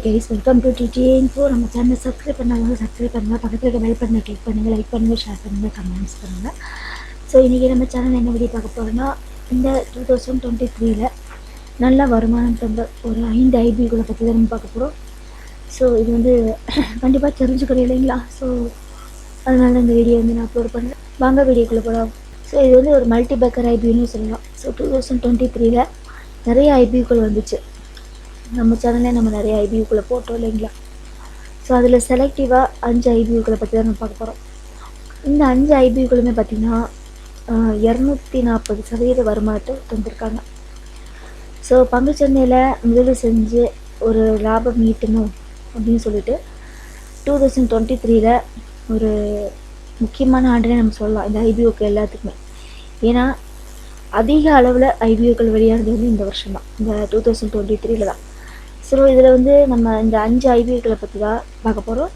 Guys, welcome to DTA info. நம்ம channel subscribe பண்ணாதவங்க subscribe பண்ணுங்கள், பக்கத்தில் இருக்க பெல் பட்டனை கிளிக் பண்ணுங்கள், லைக் பண்ணுங்கள், ஷேர் பண்ணுங்கள், கமெண்ட்ஸ் பண்ணுங்கள். ஸோ இன்றைக்கி நம்ம சேனல் என்ன வீடியோ பார்க்க போகிறோன்னா, இந்த 2023 நல்ல வருமானம் தந்த ஒரு 5 ஐபிகளை பற்றி தான் நம்ம பார்க்க போகிறோம். ஸோ இது வந்து கண்டிப்பாக தெரிஞ்சுக்கிறோம் இல்லைங்களா? ஸோ அதனால இந்த வீடியோ வந்து நான் அப்லோட் பண்ணுறேன். வாங்க வீடியோக்குள்ளே போகலாம். ஸோ இது வந்து ஒரு மல்டி பேக்கர் ஐபின்னு சொல்லலாம். ஸோ 2023 நிறைய ஐபிகள் வந்துச்சு. நம்ம சேனலில் நம்ம நிறைய ஐபியூக்களை போட்டோம் இல்லைங்களா? ஸோ அதில் செலக்டிவாக 5 ஐபியூக்களை பற்றி தான் நம்ம பார்க்க போகிறோம். இந்த 5 ஐபியூக்களுமே பார்த்திங்கன்னா 240% வருமானத்தை தந்திருக்காங்க. ஸோ பங்குச்சந்தையில் முதலீடு செஞ்சு ஒரு லாபம் ஈட்டணும் அப்படின்னு சொல்லிட்டு 2023 ஒரு முக்கியமான ஆண்டுனே நம்ம சொல்லலாம் இந்த ஐபிஓக்கு எல்லாத்துக்குமே. ஏன்னா அதிக அளவில் ஐபிஓக்கள் வெளியானது வந்து இந்த வருஷம் தான், இந்த 2023 தான். ஸோ இதில் வந்து நம்ம இந்த 5 ஐபிஓக்களை பற்றி தான் பார்க்க போகிறோம்.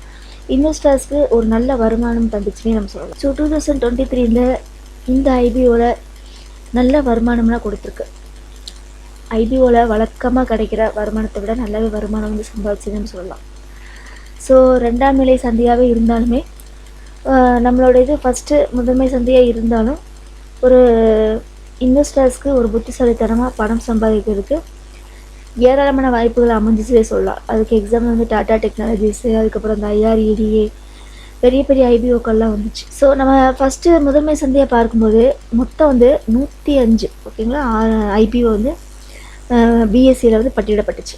இன்வெஸ்டர்ஸ்க்கு ஒரு நல்ல வருமானம் தந்துச்சுன்னே நம்ம சொல்லலாம். ஸோ 2023 இந்த ஐபிஓவில் நல்ல வருமானம்லாம் கொடுத்துருக்கு. ஐபிஓவில் வழக்கமாக கிடைக்கிற வருமானத்தை விட நல்லாவே வருமானம் வந்து சம்பாதிச்சுன்னு நம்ம சொல்லலாம். ஸோ 2ஆம் நிலை சந்தையாகவே இருந்தாலுமே நம்மளோட இது ஃபஸ்ட்டு முதன்மை சந்தையாக இருந்தாலும் ஒரு இன்வெஸ்டர்ஸ்க்கு ஒரு புத்திசாலித்தனமாக பணம் சம்பாதிக்கிறதுக்கு ஏராளமான வாய்ப்புகள் அமைஞ்சிச்சே சொல்லலாம். அதுக்கு எக்ஸாம்பிள் வந்து டாடா டெக்னாலஜிஸு, அதுக்கப்புறம் இந்த IREDA பெரிய பெரிய ஐபிஓக்கள்லாம் வந்துச்சு. ஸோ நம்ம ஃபஸ்ட்டு முதன்மை சந்தையை பார்க்கும்போது மொத்தம் வந்து 105 ஓகேங்களா ஐபிஓ வந்து பிஎஸ்சியில் வந்து பட்டியலிடப்பட்டுச்சு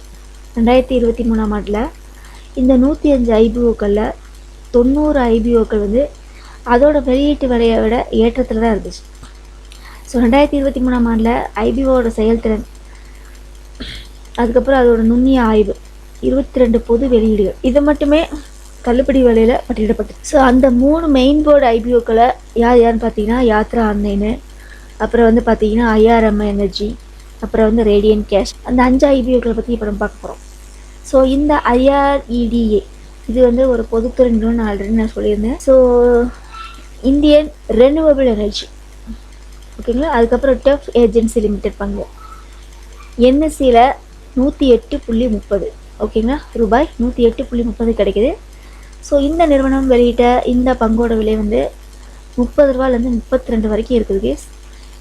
2023ஆம் ஆண்டில். இந்த 105 ஐபிஓக்களில் 90 ஐபிஓக்கள் வந்து அதோட வெளியீட்டு விலையை விட ஏற்றத்தில் தான் இருந்துச்சு. ஸோ 2023ஆம் ஆண்டில் ஐபிஓவோட செயல்திறன், அதுக்கப்புறம் அதோட நுண்ணிய ஆய்வு, 22 பொது வெளியீடுகள் இது மட்டுமே தள்ளுபடி விலையில் பட்டியலிடப்பட்டது. ஸோ அந்த 3 மெயின் போர்டு ஐபிஓக்களை யாருன்னு பார்த்தீங்கன்னா யாத்ரா ஆன்லைனு, அப்புறம் வந்து பார்த்தீங்கன்னா IRM எனர்ஜி, அப்புறம் வந்து ரேடியன் கேஷ். அந்த 5 ஐபிஓக்களை பற்றி இப்போ நம்ம பார்க்க போகிறோம். ஸோ இந்த IREDA இது வந்து ஒரு பொதுத்துறை நிறுவனம், ஆல்ரெடி நான் சொல்லியிருந்தேன். ஸோ இந்தியன் ரெனியூவபிள் எனர்ஜி ஓகேங்களா. அதுக்கப்புறம் டெஃப் ஏஜென்சி லிமிடெட் பங்கு NSEயில் 108.30 ஓகேங்களா, ரூபாய் 108.30 கிடைக்குது. ஸோ இந்த நிறுவனம் வெளியிட்ட இந்த பங்கோட விலை வந்து 30 ரூபாயிலேருந்து 32 வரைக்கும் இருக்குது கேஸ்.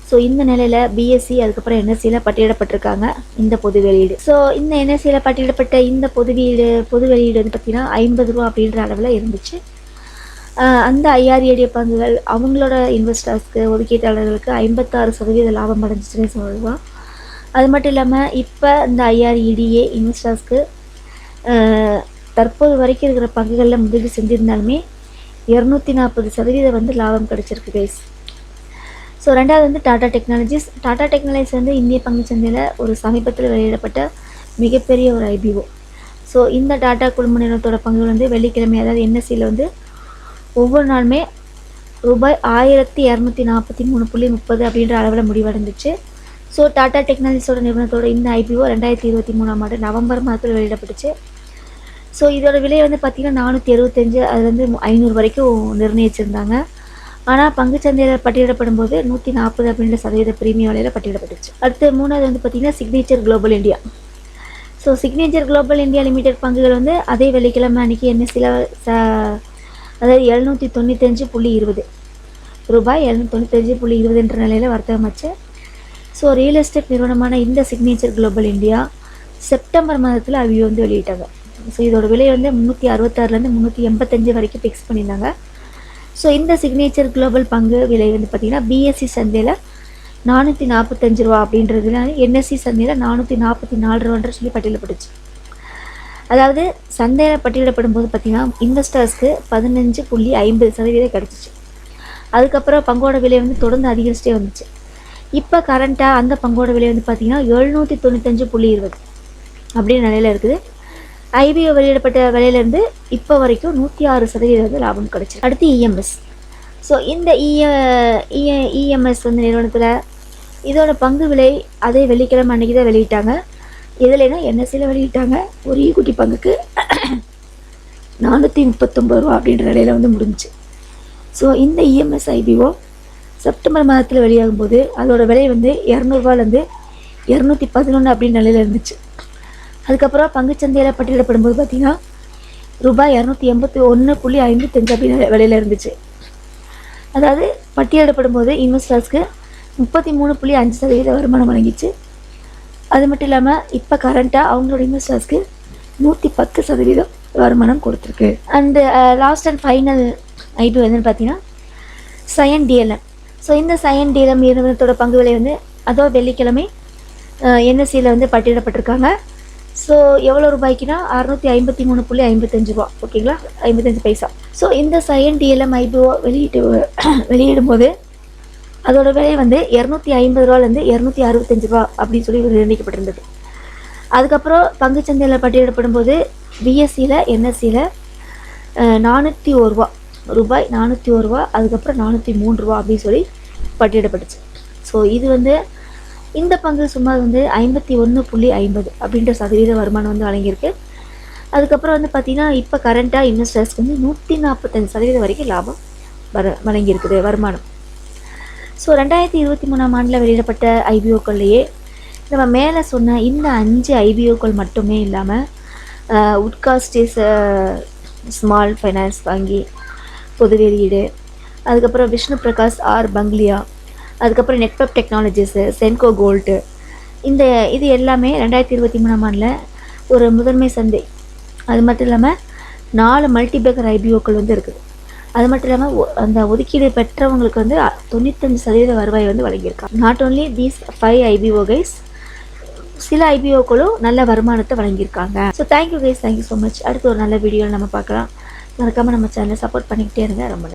ஸோ இந்த நிலையில் பிஎஸ்சி அதுக்கப்புறம் NSEயில் பட்டியலிடப்பட்டிருக்காங்க இந்த பொது வெளியீடு. ஸோ இந்த NSEயில் பட்டியலிடப்பட்ட இந்த பொது வெளியீடு வந்து பார்த்திங்கன்னா 50 ரூபா அப்படின்ற அளவில் இருந்துச்சு. அந்த IREDA பங்குகள் அவங்களோட இன்வெஸ்டர்ஸ்க்கு, ஒதுக்கீட்டாளர்களுக்கு 56% லாபம் அடைஞ்சிச்சுன்னு சொல்லலாம். அது மட்டும் இல்லாமல் இப்போ இந்த IREDA இன்வெஸ்டர்ஸ்க்கு தற்போது வரைக்கும் இருக்கிற பங்குகளில் முதலீடு செஞ்சுருந்தாலுமே 240% வந்து லாபம் கிடச்சிருக்கு கைஸ். ஸோ ரெண்டாவது வந்து டாடா டெக்னாலஜிஸ் வந்து இந்திய பங்கு சந்தையில் ஒரு சமீபத்தில் வெளியிடப்பட்ட மிகப்பெரிய ஒரு ஐபிஓ. ஸோ இந்த டாடா குழும நிறுவனத்தோட பங்குகள் வந்து வெள்ளிக்கிழமை, அதாவது NSEயில் வந்து ஒவ்வொரு நாளுமே ரூபாய் 1243.30 அப்படின்ற அளவில் முடிவடைந்துச்சு. ஸோ டாடா டெக்னாலஜிஸோட நிறுவனத்தோட இந்த ஐபிஓ 2023ஆம் ஆண்டு நவம்பர் மாதத்தில் வெளியிடப்பட்டுச்சு. ஸோ இதோட விலை வந்து பார்த்திங்கன்னா 475, அதுலேருந்து 500 வரைக்கும் நிர்ணயிச்சிருந்தாங்க. ஆனால் பங்குச்சந்தையில் பட்டியலிடப்படும் போது 140 அப்படின்ற சதவீத பிரீமியம் விலையில் பட்டியலிடப்பட்டுச்சு. அடுத்து மூணாவது வந்து பார்த்திங்கன்னா signature global India. So signature global India limited பங்குகள் வந்து அதே வெள்ளிக்கிழமை அன்றைக்கி NSEயில் அதாவது 795.20 ரூபாய் 795.20 என்ற நிலையில் வர்த்தகமாச்சு. ஸோ ரியல் எஸ்டேட் நிறுவனமான இந்த சிக்னேச்சர் குளோபல் இந்தியா செப்டம்பர் மாதத்தில் ஐபிஓ வந்து வெளியிட்டாங்க. ஸோ இதோட விலை வந்து 366லேருந்து 385 வரைக்கும் ஃபிக்ஸ் பண்ணியிருந்தாங்க. ஸோ இந்த சிக்னேச்சர் குளோபல் பங்கு விலை வந்து பார்த்திங்கன்னா பிஎஸ்சி சந்தையில் 445 ரூபா அப்படின்றதுல NSE சந்தையில் 444 ரூபான்ற சொல்லி பட்டியலிடப்பட்டுச்சு. அதாவது சந்தையில் பட்டியலிடப்படும் போது பார்த்திங்கன்னா இன்வெஸ்டர்ஸ்க்கு 15.50% கிடச்சிச்சு. அதுக்கப்புறம் பங்கோட விலை வந்து தொடர்ந்து அதிகரிச்சிட்டே வந்துச்சு. இப்போ கரண்ட்டாக அந்த பங்கோட விலை வந்து பார்த்திங்கன்னா 795.20 அப்படின்ற நிலையில் இருக்குது. ஐபிஓ வெளியிடப்பட்ட விலையிலேருந்து இப்போ வரைக்கும் 106% வந்து லாபம் கிடச்சிருக்கு. அடுத்து EMS. ஸோ இந்த EMS வந்து நிறுவனத்தில் இதோட பங்கு விலை அதே வெள்ளிக்கிழமை அன்றைக்கி தான் வெளியிட்டாங்க. இதில்னா NSEயில் வெளியிட்டாங்க. ஒரு ஈக்குட்டி பங்குக்கு 439 ரூபா அப்படின்ற நிலையில் வந்து முடிஞ்சிச்சு. ஸோ இந்த EMS ஐபிஓ செப்டம்பர் மாதத்தில் வெளியாகும்போது அதோட விலை வந்து 200 ரூபாயிலேருந்து 211 அப்படின்னு நிலையில் இருந்துச்சு. அதுக்கப்புறம் பங்குச்சந்தையில் பட்டியலிடப்படும்போது பார்த்தீங்கன்னா ரூபாய் 281.55 அப்படின்னு விலையில் இருந்துச்சு. அதாவது பட்டியலிடப்படும் போது இன்வெஸ்டர்ஸ்க்கு 33.5% வருமானம் வழங்கிச்சு. அது மட்டும் இல்லாமல் இப்போ கரண்ட்டாக அவங்களோட இன்வெஸ்டர்ஸ்க்கு 110% வருமானம் கொடுத்துருக்கு. And last and final IP வந்து பார்த்தீங்கன்னா சயன் டிஎல்எம். ஸோ இந்த சயன் டிஎல்எம் நிறுவனத்தோட பங்கு விலை வந்து அதோ வெள்ளிக்கிழமை என்எஸ்சியில் வந்து பட்டியலிடப்பட்டிருக்காங்க. ஸோ எவ்வளோ ரூபாய்க்குன்னா 653.55 ரூபா. ஓகேங்களா, 55 பைசா. ஸோ இந்த சயன் டிஎல்எம் ஐபிஓ வெளியிடும்போது அதோட விலை வந்து 250 ரூபாலேருந்து 265 ரூபா அப்படின்னு சொல்லி நிர்ணயிக்கப்பட்டிருந்தது. அதுக்கப்புறம் பங்குச்சந்தையில் பட்டியலிடப்படும் போது பிஎஸ்சியில் என்எஸ்சியில் 401 ரூபா, ரூபாய் 401 ரூபா, அதுக்கப்புறம் 403 ரூபா அப்படின்னு சொல்லி பட்டியலிடப்பட்டுச்சு. ஸோ இது வந்து இந்த பங்கு சுமார் வந்து 51.50 அப்படின்ற சதவீத வருமானம் வந்து வழங்கியிருக்கு. அதுக்கப்புறம் வந்து பார்த்திங்கன்னா இப்போ கரண்ட்டாக இன்வெஸ்டர்ஸ்க்கு வந்து 145% வரைக்கும் லாபம் வழங்கியிருக்குது வருமானம். ஸோ 2023ஆம் ஆண்டில் வெளியிடப்பட்ட ஐபிஓக்கள்லேயே நம்ம மேலே சொன்ன இந்த 5 ஐபிஓக்கள் மட்டுமே இல்லாமல் உட்காஸ்டிஸ் ஸ்மால் ஃபைனான்ஸ் வங்கி பொது வெளியீடு, அதுக்கப்புறம் விஷ்ணு பிரகாஷ் ஆர் பங்க்லியா, அதுக்கப்புறம் நெட்வொர்க் டெக்னாலஜிஸு, சென்கோ கோல்டு, இது எல்லாமே 2023ஆம் ஆண்டில் ஒரு முதன்மை சந்தை. அது மட்டும் இல்லாமல் 4 மல்டிபேக்கர் ஐபிஓக்கள் வந்து இருக்குது. அது மட்டும் இல்லாமல் அந்த ஒதுக்கீடு பெற்றவங்களுக்கு வந்து 95% வருவாய் வந்து வழங்கியிருக்காங்க. Not only these 5 IPO guys, சில ஐபிஓக்களும் நல்ல வருமானத்தை வழங்கியிருக்காங்க. So thank you guys, thank you so much. அடுத்து ஒரு நல்ல வீடியோவில் நம்ம பார்க்கலாம். மறக்காமல் நம்ம சேனலை சப்போர்ட் பண்ணிக்கிட்டே இருங்க. ரொம்ப